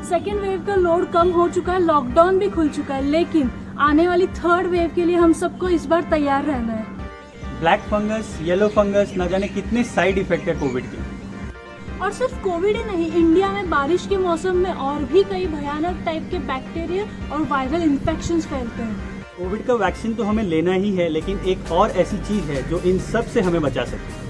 Second wave का load कम हो चुका है, लॉकडाउन भी खुल चुका है, लेकिन आने वाली थर्ड वेव के लिए हम सबको इस बार तैयार रहना है। ब्लैक फंगस, येलो फंगस, न जाने कितने साइड इफेक्ट है कोविड के। और सिर्फ कोविड ही नहीं, इंडिया में बारिश के मौसम में और भी कई भयानक टाइप के बैक्टीरिया और वायरल इन्फेक्शंस फैलते हैं। कोविड का वैक्सीन तो हमें लेना ही है, लेकिन एक और ऐसी चीज है जो इन सब से हमें बचा सकती है।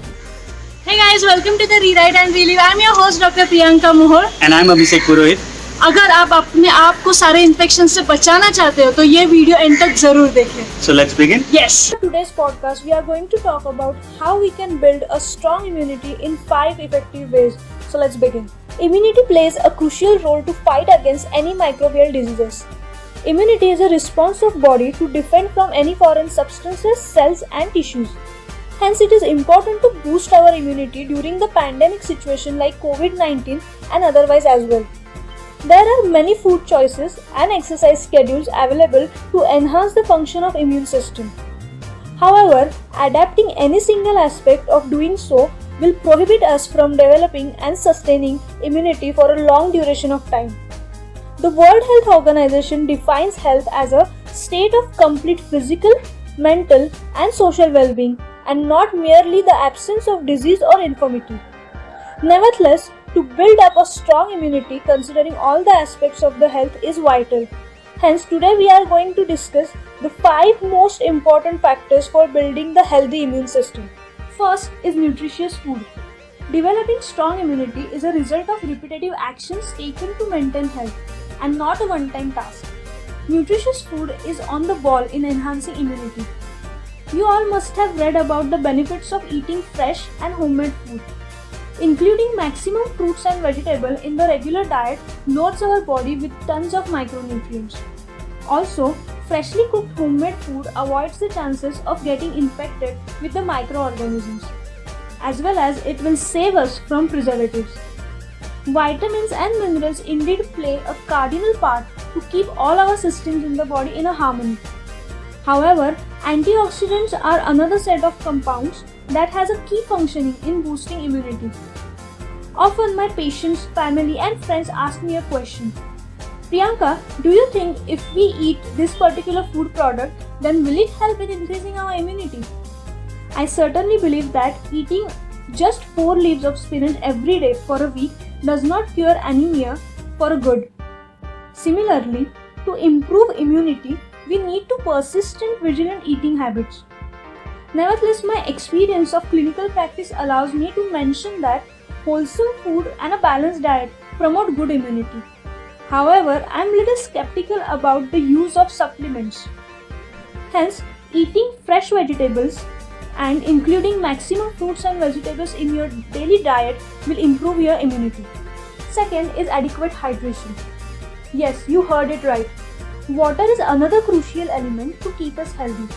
Hey guys, welcome to the Rewrite and Relive. I'm your host Dr. Priyanka Mohar. And I'm Abhishek Purohit. अगर आप अपने आप को सारे इन्फेक्शन से बचाना चाहते हो तो ये वीडियो एंड तक जरूर देखें। So let's begin. Yes. In today's podcast, we are going to talk about how we can build a strong immunity in 5 effective ways. So let's begin. Immunity plays a crucial role to fight against any microbial diseases. Immunity is a response of body to defend from any foreign substances, cells, and tissues. Hence, it is important to boost our immunity during the pandemic situation like COVID-19 and otherwise as well. There are many food choices and exercise schedules available to enhance the function of immune system. However, adapting any single aspect of doing so will prohibit us from developing and sustaining immunity for a long duration of time. The World Health Organization defines health as a state of complete physical, mental, and social well-being, and not merely the absence of disease or infirmity. Nevertheless, to build up a strong immunity considering all the aspects of the health is vital. Hence, today we are going to discuss the 5 most important factors for building the healthy immune system. First is nutritious food. Developing strong immunity is a result of repetitive actions taken to maintain health and not a one-time task. Nutritious food is on the ball in enhancing immunity. You all must have read about the benefits of eating fresh and homemade food. Including maximum fruits and vegetables in the regular diet loads our body with tons of micronutrients. Also, freshly cooked homemade food avoids the chances of getting infected with the microorganisms, as well as it will save us from preservatives. Vitamins and minerals indeed play a cardinal part to keep all our systems in the body in a harmony. However, antioxidants are another set of compounds that has a key functioning in boosting immunity. Often my patients, family and friends ask me a question. Priyanka, do you think if we eat this particular food product, then will it help in increasing our immunity? I certainly believe that eating just 4 leaves of spinach every day for a week does not cure anemia for a good. Similarly, to improve immunity, we need to persistent vigilant eating habits. Nevertheless, my experience of clinical practice allows me to mention that wholesome food and a balanced diet promote good immunity. However, I am little skeptical about the use of supplements. Hence, eating fresh vegetables and including maximum fruits and vegetables in your daily diet will improve your immunity. Second is adequate hydration. Yes, you heard it right. Water is another crucial element to keep us healthy.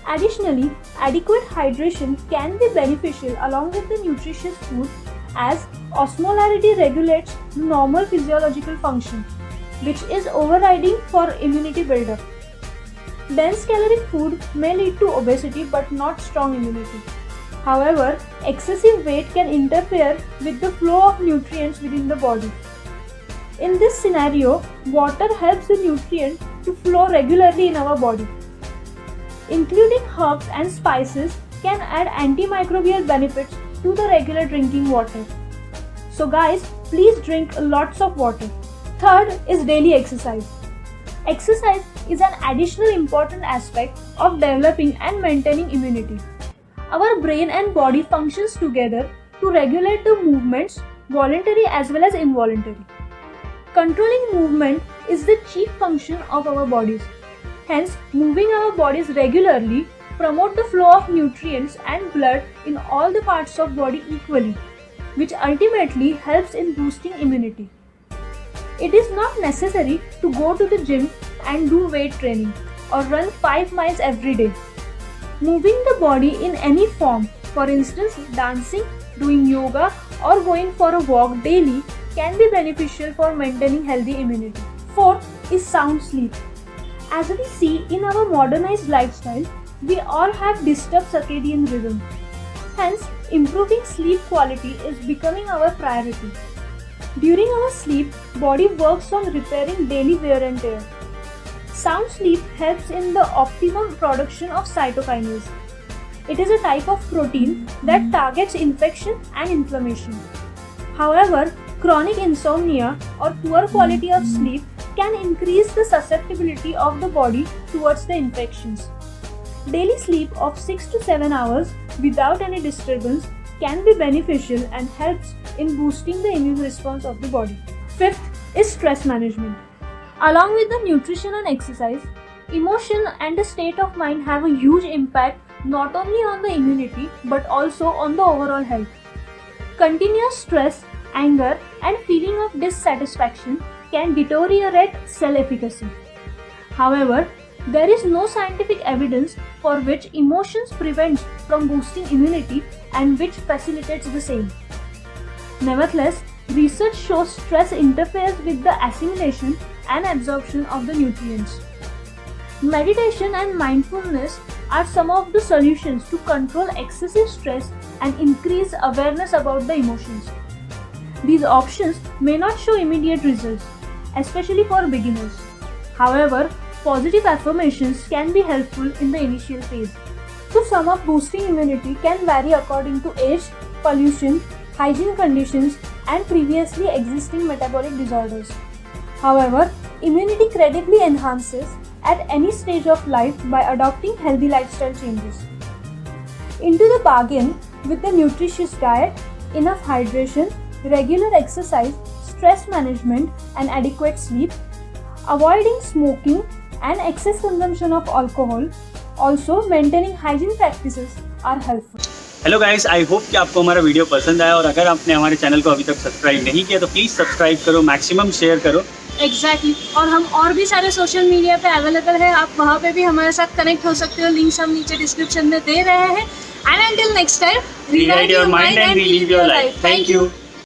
Additionally, adequate hydration can be beneficial along with the nutritious food as osmolarity regulates the normal physiological function, which is overriding for immunity buildup. Dense caloric food may lead to obesity but not strong immunity. However, excessive weight can interfere with the flow of nutrients within the body. In this scenario, water helps the nutrient to flow regularly in our body. Including herbs and spices can add antimicrobial benefits to the regular drinking water. So guys, please drink lots of water. Third is daily exercise. Exercise is an additional important aspect of developing and maintaining immunity. Our brain and body functions together to regulate the movements, voluntary as well as involuntary. Controlling movement is the chief function of our bodies. Hence, moving our bodies regularly promote the flow of nutrients and blood in all the parts of body equally, which ultimately helps in boosting immunity. It is not necessary to go to the gym and do weight training or run 5 miles every day. Moving the body in any form, for instance dancing, doing yoga or going for a walk daily can be beneficial for maintaining healthy immunity. Fourth is sound sleep. As we see in our modernized lifestyle, we all have disturbed circadian rhythm. Hence, improving sleep quality is becoming our priority. During our sleep, body works on repairing daily wear and tear. Sound sleep helps in the optimum production of cytokinase. It is a type of protein that targets infection and inflammation. However, chronic insomnia or poor quality of sleep can increase the susceptibility of the body towards the infections. Daily sleep of 6 to 7 hours without any disturbance can be beneficial and helps in boosting the immune response of the body. Fifth is stress management. Along with the nutrition and exercise, emotion and the state of mind have a huge impact not only on the immunity but also on the overall health. Continuous stress, anger, and feeling of dissatisfaction can deteriorate cell efficacy. However, there is no scientific evidence for which emotions prevents from boosting immunity and which facilitates the same. Nevertheless, research shows stress interferes with the assimilation and absorption of the nutrients. Meditation and mindfulness are some of the solutions to control excessive stress and increase awareness about the emotions. These options may not show immediate results, especially for beginners. However, positive affirmations can be helpful in the initial phase. To sum up, boosting immunity can vary according to age, pollution, hygiene conditions, and previously existing metabolic disorders. However, immunity credibly enhances at any stage of life by adopting healthy lifestyle changes. Into the bargain, with the nutritious diet, enough hydration, regular exercise, stress management, and adequate sleep, avoiding smoking and excess consumption of alcohol, also maintaining hygiene practices are helpful. Hello guys, I hope कि आपको हमारा video पसंद आया और अगर आपने हमारे channel को अभी तक सब्सक्राइब नहीं किया तो प्लीज़ सब्सक्राइब करो, मैक्सिमम शेयर करो। एग्जैक्टली और हम और भी सारे सोशल मीडिया पे अवेलेबल है, आप वहाँ पे भी हमारे साथ कनेक्ट हो सकते हो, लिंक्स हम नीचे डिस्क्रिप्शन में दे रहे हैं। And until next time, Rewrite your mind and relive your life. Thank you.